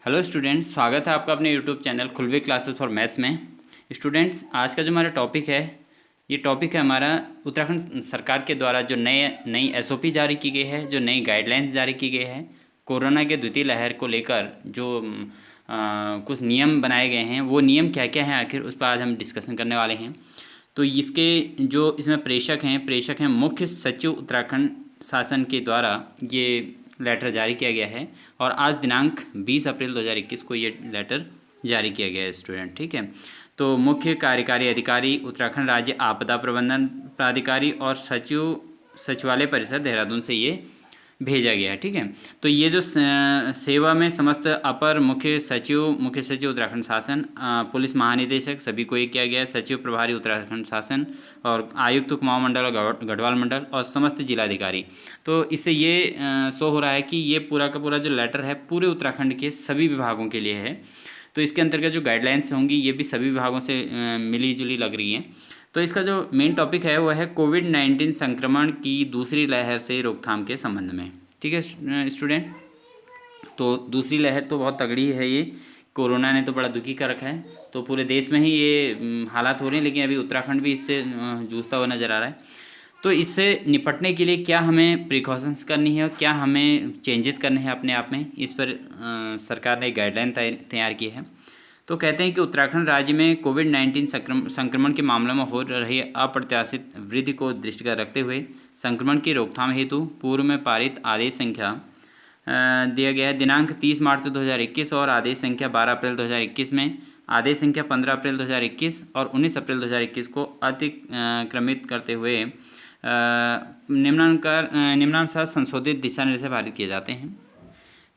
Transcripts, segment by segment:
Hello students, स्वागत है आपका अपने यूट्यूब चैनल खुलवे क्लासेस फॉर मैथ्स में। स्टूडेंट्स, आज का जो हमारा टॉपिक है, ये टॉपिक है हमारा उत्तराखंड सरकार के द्वारा जो नई एसओपी जारी की गई है, जो नई गाइडलाइंस जारी की गई है कोरोना के द्वितीय लहर को लेकर। जो कुछ नियम बनाए गए हैं, वो नियम क्या क्या हैं आखिर, उस पर आज हम डिस्कशन करने वाले हैं। तो इसके जो इसमें प्रेषक हैं मुख्य सचिव उत्तराखंड शासन के द्वारा ये लेटर जारी किया गया है। और आज दिनांक 20 अप्रैल 2021 को ये लेटर जारी किया गया है स्टूडेंट। ठीक है, तो मुख्य कार्यकारी अधिकारी उत्तराखंड राज्य आपदा प्रबंधन प्राधिकारी और सचिवालय परिसर देहरादून से ये भेजा गया है। ठीक है, तो ये जो सेवा में समस्त अपर मुख्य सचिव उत्तराखंड शासन, पुलिस महानिदेशक सभी को ये किया गया है, सचिव प्रभारी उत्तराखंड शासन और आयुक्त कुमाऊं मंडल और गढ़वाल मंडल और समस्त जिलाधिकारी। तो इससे ये शो हो रहा है कि ये पूरा का पूरा जो लेटर है पूरे उत्तराखंड के सभी विभागों के लिए है। तो इसके अंतर्गत जो गाइडलाइंस होंगी ये भी सभी विभागों से मिली जुली लग रही हैं। तो इसका जो मेन टॉपिक है वो है कोविड-19 संक्रमण की दूसरी लहर से रोकथाम के संबंध में। ठीक है स्टूडेंट, तो दूसरी लहर तो बहुत तगड़ी है, ये कोरोना ने तो बड़ा दुखी कर रखा है। तो पूरे देश में ही ये हालात हो रहे हैं, लेकिन अभी उत्तराखंड भी इससे जूझता हुआ नज़र आ रहा है। तो इससे निपटने के लिए क्या हमें प्रिकॉशंस करनी है और क्या हमें चेंजेस करने हैं अपने आप में, इस पर सरकार ने एक गाइडलाइन तैयार की है। तो कहते हैं कि उत्तराखंड राज्य में कोविड-19 संक्रमण के मामलों में हो रही अप्रत्याशित वृद्धि को दृष्टिगत रखते हुए संक्रमण की रोकथाम हेतु पूर्व में पारित आदेश संख्या दिया गया है दिनांक 30 मार्च 2021 और आदेश संख्या 12 अप्रैल 2021 में आदेश संख्या 15 अप्रैल 2021 और 19 अप्रैल 2021 को अतिक्रमित करते हुए निम्नानुसार संशोधित दिशा निर्देश पारित किए जाते हैं।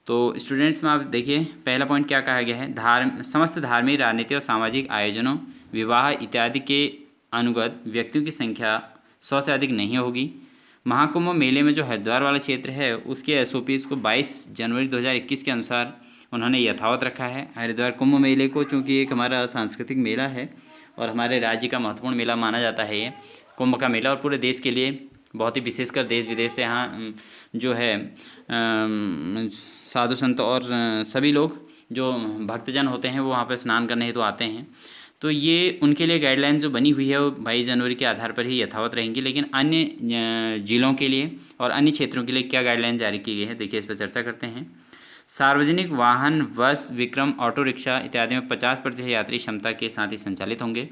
तो स्टूडेंट्स में आप देखिए, पहला पॉइंट क्या कहा गया है, समस्त धार्मिक, राजनीतिक और सामाजिक आयोजनों, विवाह इत्यादि के अनुगत व्यक्तियों की संख्या 100 से अधिक नहीं होगी। महाकुंभ मेले में जो हरिद्वार वाला क्षेत्र है उसके एसओपीज को 22 जनवरी 2021 के अनुसार उन्होंने यथावत रखा है। हरिद्वार कुंभ मेले को, चूँकि एक हमारा सांस्कृतिक मेला है और हमारे राज्य का महत्वपूर्ण मेला माना जाता है ये कुंभ का मेला, और पूरे देश के लिए बहुत ही विशेषकर देश विदेश से यहाँ जो है साधु संत और सभी लोग जो भक्तजन होते हैं वो वहाँ पर स्नान करने हेतु आते हैं। तो ये उनके लिए गाइडलाइन जो बनी हुई है वो 22 जनवरी के आधार पर ही यथावत रहेंगी। लेकिन अन्य जिलों के लिए और अन्य क्षेत्रों के लिए क्या गाइडलाइन जारी की गई है, देखिए इस पर चर्चा करते हैं। सार्वजनिक वाहन, बस, विक्रम, ऑटो रिक्शा इत्यादि में 50% यात्री क्षमता के साथ ही संचालित होंगे।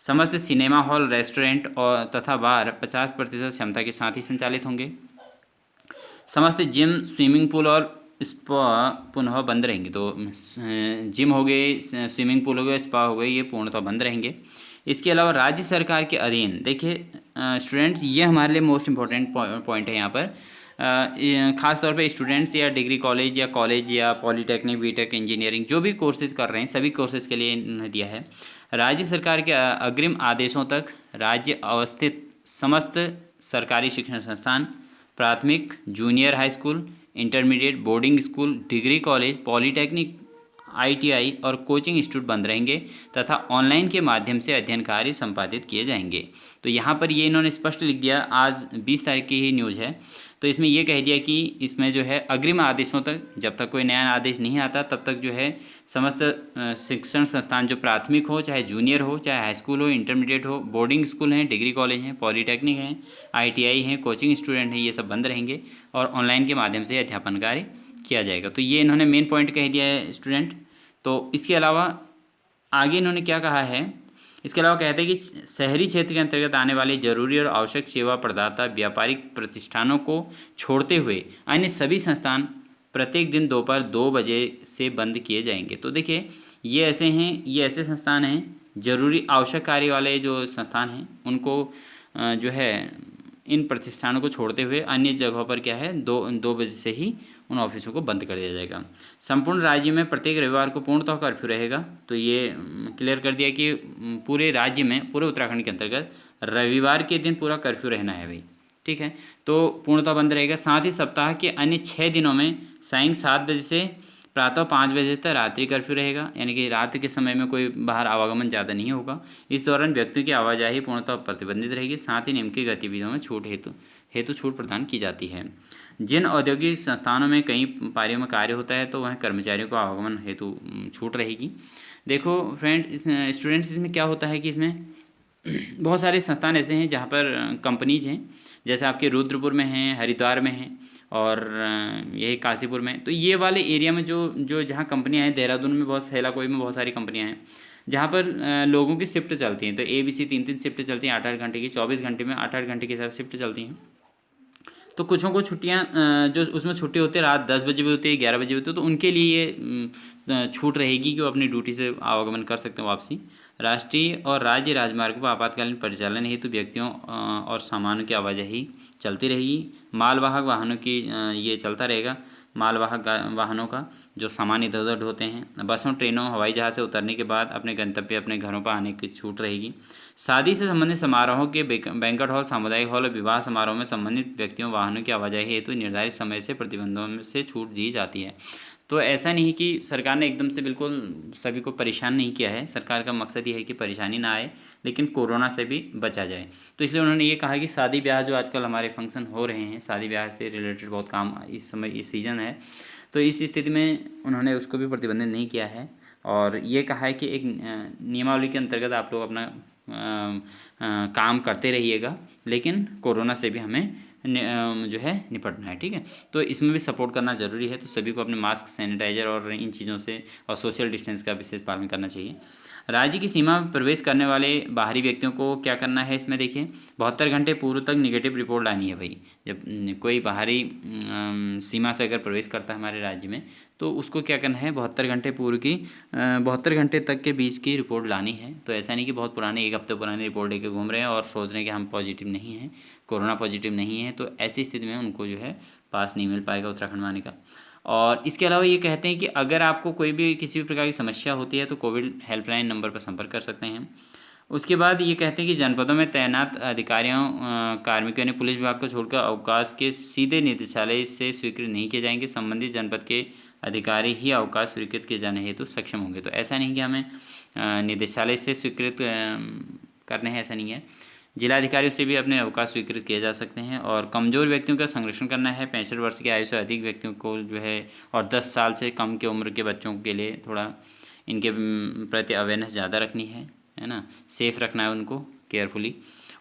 समस्त सिनेमा हॉल, रेस्टोरेंट और तथा बार 50% क्षमता के साथ ही संचालित होंगे। समस्त जिम, स्विमिंग पूल और स्पा पुनः बंद रहेंगे। तो जिम हो गए, स्विमिंग पूल हो गए, स्पा हो गए, ये पूर्णतः बंद रहेंगे। इसके अलावा राज्य सरकार के अधीन, देखिए स्टूडेंट्स, ये हमारे लिए मोस्ट इम्पॉर्टेंट पॉइंट है यहाँ पर। ख़ास तौर पे स्टूडेंट्स या डिग्री कॉलेज या पॉलीटेक्निक, बीटेक, इंजीनियरिंग जो भी कोर्सेज कर रहे हैं सभी कोर्सेज के लिए इन्होंने दिया है। राज्य सरकार के अग्रिम आदेशों तक राज्य अवस्थित समस्त सरकारी शिक्षण संस्थान, प्राथमिक, junior high school, intermediate, boarding school, degree college, polytechnic, ITI और कोचिंग इंस्टीट्यूट बंद रहेंगे तथा ऑनलाइन के माध्यम से अध्ययन कार्य संपादित किए जाएंगे। तो यहाँ पर ये इन्होंने स्पष्ट लिख दिया, आज 20 तारीख की ही न्यूज़ है। तो इसमें ये कह दिया कि इसमें जो है अग्रिम आदेशों तक, जब तक कोई नया आदेश नहीं आता तब तक जो है समस्त शिक्षण संस्थान जो प्राथमिक हो, चाहे जूनियर हो, चाहे हाई स्कूल हो, इंटरमीडिएट हो, बोर्डिंग स्कूल हैं, डिग्री कॉलेज हैं, पॉलीटेक्निक हैं, आईटीआई हैं, कोचिंग स्टूडेंट हैं, ये सब बंद रहेंगे और ऑनलाइन के माध्यम से अध्यापन कार्य किया जाएगा। तो ये इन्होंने मेन पॉइंट कह दिया है स्टूडेंट। तो इसके अलावा आगे इन्होंने क्या कहा है, इसके अलावा कहते हैं कि शहरी क्षेत्र के अंतर्गत आने वाले जरूरी और आवश्यक सेवा प्रदाता व्यापारिक प्रतिष्ठानों को छोड़ते हुए अन्य सभी संस्थान प्रत्येक दिन दोपहर 2 बजे से बंद किए जाएंगे। तो देखिए ये ऐसे संस्थान हैं, जरूरी आवश्यक कार्य वाले जो संस्थान हैं उनको जो है इन प्रतिष्ठानों को छोड़ते हुए अन्य जगहों पर क्या है 2 बजे से ही उन ऑफिसों को बंद कर दिया जाएगा। संपूर्ण राज्य में प्रत्येक रविवार को पूर्णतः कर्फ्यू रहेगा। तो ये क्लियर कर दिया कि पूरे राज्य में, पूरे उत्तराखंड के अंतर्गत रविवार के दिन पूरा कर्फ्यू रहना है भाई। ठीक है, तो पूर्णतः बंद रहेगा। साथ ही सप्ताह के अन्य 6 दिनों में सायं 7 बजे से प्रातः 5 बजे तक रात्रि कर्फ्यू रहेगा, यानी कि रात के समय में कोई बाहर आवागमन ज़्यादा नहीं होगा। इस दौरान व्यक्तियों की आवाजाही पूर्णतः प्रतिबंधित रहेगी। साथ ही नियम की गतिविधियों में छूट हेतु छूट प्रदान की जाती है। जिन औद्योगिक संस्थानों में कई पारियों में कार्य होता है तो वह कर्मचारियों को आवागमन हेतु छूट रहेगी। देखो फ्रेंड, स्टूडेंट्स, इसमें क्या होता है कि इसमें बहुत सारे संस्थान ऐसे हैं जहाँ पर कंपनीज हैं, जैसे आपके रुद्रपुर में हैं, हरिद्वार में हैं और यही काशीपुर में। तो ये वाले एरिया में जो जो जहाँ कंपनियाँ हैं, देहरादून में बहुत, सेलाकोई में बहुत सारी कंपनियाँ हैं जहाँ पर लोगों की शिफ्ट चलती हैं। तो ABC 3-3 शिफ्ट चलती हैं 8-8 घंटे की, 24 घंटे में 8-8 घंटे के हिसाब से शिफ्ट चलती हैं। तो कुछों को छुट्टियाँ जो उसमें छुट्टी होती है रात 10 बजे भी होती है, 11 बजे होती है, तो उनके लिए ये छूट रहेगी कि वो अपनी ड्यूटी से आवागमन कर सकते हैं वापसी। राष्ट्रीय और राज्य राजमार्ग पर आपातकालीन परिचालन हेतु व्यक्तियों और सामानों की आवाजाही चलती रहेगी। मालवाहक वाहनों की ये चलता रहेगा, मालवाहक वाहनों का जो सामान इधर उधर ढोते हैं। बसों, ट्रेनों, हवाई जहाज़ से उतरने के बाद अपने गंतव्य, अपने घरों पर आने की छूट रहेगी। शादी से संबंधित समारोहों के बैंक्वेट हॉल, सामुदायिक हॉल और विवाह समारोह में संबंधित व्यक्तियों, वाहनों की आवाजाही हेतु निर्धारित समय से प्रतिबंधों से छूट दी जाती है। तो ऐसा नहीं कि सरकार ने एकदम से बिल्कुल सभी को परेशान नहीं किया है। सरकार का मकसद ये है कि परेशानी ना आए, लेकिन कोरोना से भी बचा जाए। तो इसलिए उन्होंने ये कहा कि शादी ब्याह जो आजकल हमारे फंक्शन हो रहे हैं, शादी ब्याह से रिलेटेड बहुत काम इस समय, इस सीज़न है, तो इस स्थिति में उन्होंने उसको भी प्रतिबंधित नहीं किया है। और ये कहा है कि एक नियमावली के अंतर्गत आप लोग अपना काम करते रहिएगा, लेकिन कोरोना से भी हमें जो है निपटना है। ठीक है, तो इसमें भी सपोर्ट करना ज़रूरी है। तो सभी को अपने मास्क, सैनिटाइजर और इन चीज़ों से और सोशल डिस्टेंस का विशेष पालन करना चाहिए। राज्य की सीमा में प्रवेश करने वाले बाहरी व्यक्तियों को क्या करना है, इसमें देखिए 72 घंटे पूर्व तक निगेटिव रिपोर्ट लानी है भाई। जब कोई बाहरी सीमा से अगर प्रवेश करता है हमारे राज्य में, तो उसको क्या करना है, 72 घंटे पूर्व की 72 घंटे तक के बीच की रिपोर्ट लानी है। तो ऐसा नहीं कि बहुत पुराने, 1 हफ्ते पुरानी रिपोर्ट लेके घूम रहे हैं और सोच रहे हैं कि हम पॉजिटिव नहीं हैं, कोरोना पॉजिटिव नहीं है, तो ऐसी स्थिति में उनको जो है पास नहीं मिल पाएगा उत्तराखंड में आने का। और इसके अलावा ये कहते हैं कि अगर आपको कोई भी किसी भी प्रकार की समस्या होती है तो कोविड हेल्पलाइन नंबर पर संपर्क कर सकते हैं। उसके बाद ये कहते हैं कि जनपदों में तैनात अधिकारियों, कार्मिकों ने पुलिस विभाग को छोड़कर अवकाश के सीधे निदेशालय से स्वीकृत नहीं किए जाएंगे। संबंधित जनपद के अधिकारी ही अवकाश स्वीकृत किए जाने हेतु सक्षम होंगे। तो ऐसा नहीं कि हमें निदेशालय से स्वीकृत करने हैं, ऐसा नहीं है। जिलाधिकारियों से भी अपने अवकाश स्वीकृत किए जा सकते हैं। और कमज़ोर व्यक्तियों का संरक्षण करना है। 65 वर्ष की आयु से अधिक व्यक्तियों को जो है, और 10 साल से कम की उम्र के बच्चों के लिए थोड़ा इनके प्रति अवेयरनेस ज़्यादा रखनी है ना, सेफ़ रखना है उनको केयरफुली।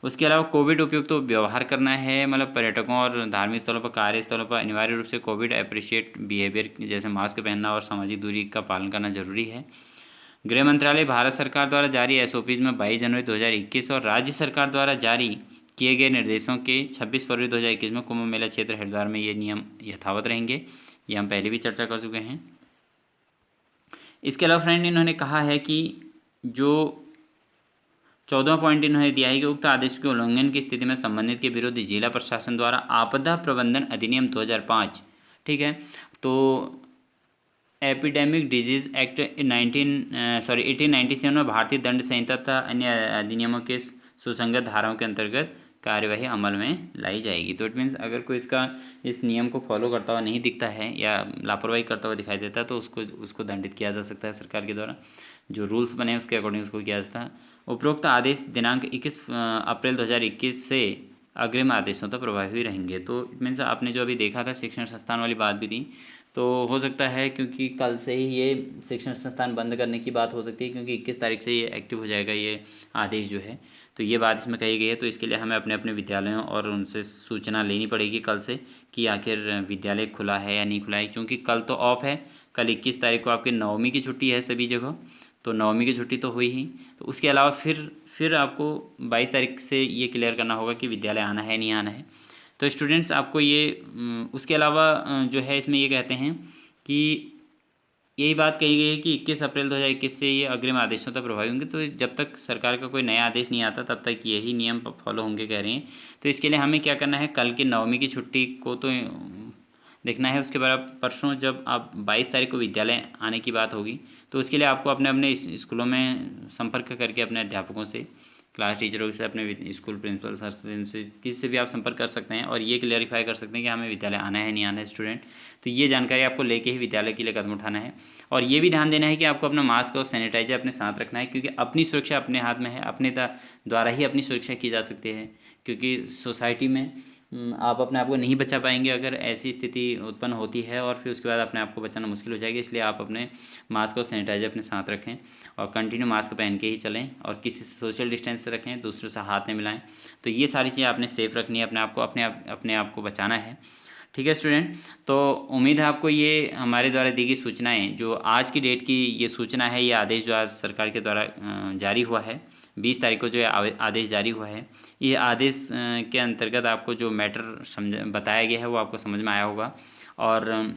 उसके अलावा कोविड उपयुक्त तो व्यवहार करना है, मतलब पर्यटकों और धार्मिक स्थलों पर, कार्यस्थलों पर अनिवार्य रूप से कोविड एप्रिशिएट बिहेवियर जैसे मास्क पहनना और सामाजिक दूरी का पालन करना जरूरी है। गृह मंत्रालय भारत सरकार द्वारा जारी SOPs में 22 जनवरी 2021 और राज्य सरकार द्वारा जारी किए गए निर्देशों के 26 फरवरी 2021 में कुंभ मेला क्षेत्र हरिद्वार में ये नियम यथावत रहेंगे। ये हम पहले भी चर्चा कर चुके हैं। इसके अलावा फ्रेंड, इन्होंने कहा है कि जो 14वां पॉइंट इन्होंने दिया है कि उक्त आदेश के उल्लंघन की स्थिति में संबंधित के विरुद्ध जिला प्रशासन द्वारा आपदा प्रबंधन अधिनियम 2005, ठीक है, तो एपिडेमिक डिजीज एक्ट 1897 में भारतीय दंड संहिता तथा अन्य अधिनियमों के सुसंगत धाराओं के अंतर्गत कार्यवाही अमल में लाई जाएगी। तो इट मीन्स अगर कोई इस नियम को फॉलो करता हुआ नहीं दिखता है या लापरवाही करता हुआ दिखाई देता है तो उसको दंडित किया जा सकता है सरकार के द्वारा। जो रूल्स बने उसके अकॉर्डिंग उसको किया जाता है। उपरोक्त आदेश दिनांक 21 अप्रैल 2021 से अग्रिम आदेशों तक प्रभावी रहेंगे। तो इट मीन्स आपने जो अभी देखा था शिक्षण संस्थान वाली बात भी थी, तो हो सकता है क्योंकि कल से ही ये शिक्षण संस्थान बंद करने की बात हो सकती है, क्योंकि 21 तारीख से ये एक्टिव हो जाएगा ये आदेश जो है। तो ये बात इसमें कही गई है। तो इसके लिए हमें अपने अपने विद्यालयों और उनसे सूचना लेनी पड़ेगी कल से कि आखिर विद्यालय खुला है या नहीं खुला है, क्योंकि कल तो ऑफ है। कल 21 तारीख को आपकी नवमी की छुट्टी है सभी जगह, तो नवमी की छुट्टी तो हुई ही। तो उसके अलावा फिर आपको 22 तारीख से ये क्लियर करना होगा कि विद्यालय आना है नहीं आना है। तो स्टूडेंट्स आपको ये उसके अलावा जो है इसमें ये कहते हैं कि यही बात कही गई है कि 21 अप्रैल 2021 से ये अग्रिम आदेशों तक प्रभावी होंगे। तो जब तक सरकार का कोई नया आदेश नहीं आता तब तक यही नियम फॉलो होंगे कह रहे हैं। तो इसके लिए हमें क्या करना है, कल की नवमी की छुट्टी को तो देखना है। उसके बाद परसों जब आप 22 तारीख को विद्यालय आने की बात होगी तो उसके लिए आपको अपने अपने स्कूलों में संपर्क करके अपने अध्यापकों से क्लास टीचरों से, अपने स्कूल प्रिंसिपल सर से, किसी से भी आप संपर्क कर सकते हैं और ये क्लेरिफाई कर सकते हैं कि हमें विद्यालय आना है नहीं आना है स्टूडेंट। तो ये जानकारी आपको लेके ही विद्यालय के लिए कदम उठाना है। और ये भी ध्यान देना है कि आपको अपना मास्क और सैनिटाइजर अपने साथ रखना है, क्योंकि अपनी सुरक्षा अपने हाथ में है, अपने द्वारा ही अपनी सुरक्षा की जा सकती है। क्योंकि सोसाइटी में आप अपने आप को नहीं बचा पाएंगे अगर ऐसी स्थिति उत्पन्न होती है, और फिर उसके बाद अपने आप को बचाना मुश्किल हो जाएगा। इसलिए आप अपने मास्क और सैनिटाइजर अपने साथ रखें और कंटिन्यू मास्क पहन के ही चलें, और किसी से सोशल डिस्टेंस रखें, दूसरों से हाथ नहीं मिलाएं। तो ये सारी चीज़ें आपने सेफ रखनी है, अपने आप को बचाना है। ठीक है स्टूडेंट, तो उम्मीद है आपको ये हमारे द्वारा दी गई सूचनाएं, जो आज की डेट की ये सूचना है, ये आदेश जो आज सरकार के द्वारा जारी हुआ है, 20 तारीख को जो आदेश जारी हुआ है, ये आदेश के अंतर्गत आपको जो मैटर बताया गया है वो आपको समझ में आया होगा। और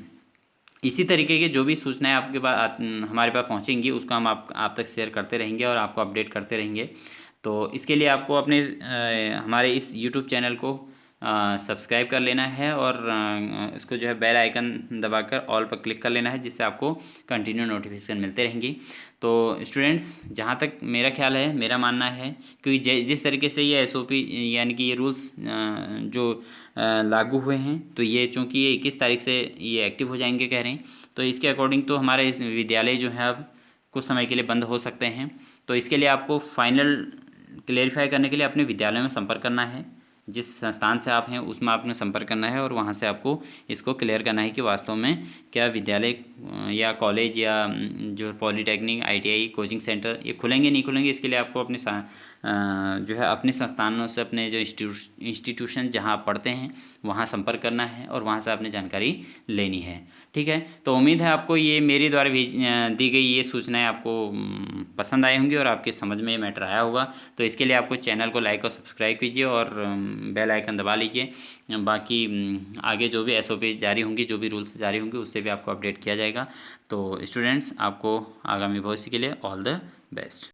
इसी तरीके के जो भी सूचनाएं आपके पास हमारे पास पहुंचेंगी उसको हम आप तक शेयर करते रहेंगे और आपको अपडेट करते रहेंगे। तो इसके लिए आपको अपने हमारे इस यूट्यूब चैनल को सब्सक्राइब कर लेना है, और इसको जो है बेल आइकन दबाकर ऑल पर क्लिक कर लेना है, जिससे आपको कंटिन्यू नोटिफिकेशन मिलते रहेंगी। तो स्टूडेंट्स, जहाँ तक मेरा ख्याल है, मेरा मानना है, क्योंकि जिस तरीके से ये SOP यानी कि ये रूल्स जो लागू हुए हैं, तो ये चूँकि ये 21 तारीख से ये एक्टिव हो जाएंगे कह रहे हैं, तो इसके अकॉर्डिंग तो हमारे इस विद्यालय जो है अब कुछ समय के लिए बंद हो सकते हैं। तो इसके लिए आपको फाइनल क्लेरिफाई करने के लिए अपने विद्यालय में संपर्क करना है, जिस संस्थान से आप हैं उसमें आपने संपर्क करना है, और वहाँ से आपको इसको क्लियर करना है कि वास्तव में क्या विद्यालय या कॉलेज या जो पॉलीटेक्निक, ITI, कोचिंग सेंटर ये खुलेंगे नहीं खुलेंगे। इसके लिए आपको अपने जो है अपने संस्थानों से, अपने जो इंस्टीट्यूशन जहाँ आप पढ़ते हैं वहाँ संपर्क करना है और वहाँ से आपने जानकारी लेनी है। ठीक है, तो उम्मीद है आपको ये मेरे द्वारा दी गई ये सूचनाएं आपको पसंद आई होंगी और आपके समझ में ये मैटर आया होगा। तो इसके लिए आपको चैनल को लाइक और सब्सक्राइब कीजिए और बेल आइकन दबा लीजिए। बाकी आगे जो भी SOP जारी होंगी, जो भी रूल्स जारी होंगे, उससे भी आपको अपडेट किया जाएगा। तो स्टूडेंट्स, आपको आगामी भविष्य के लिए ऑल द बेस्ट।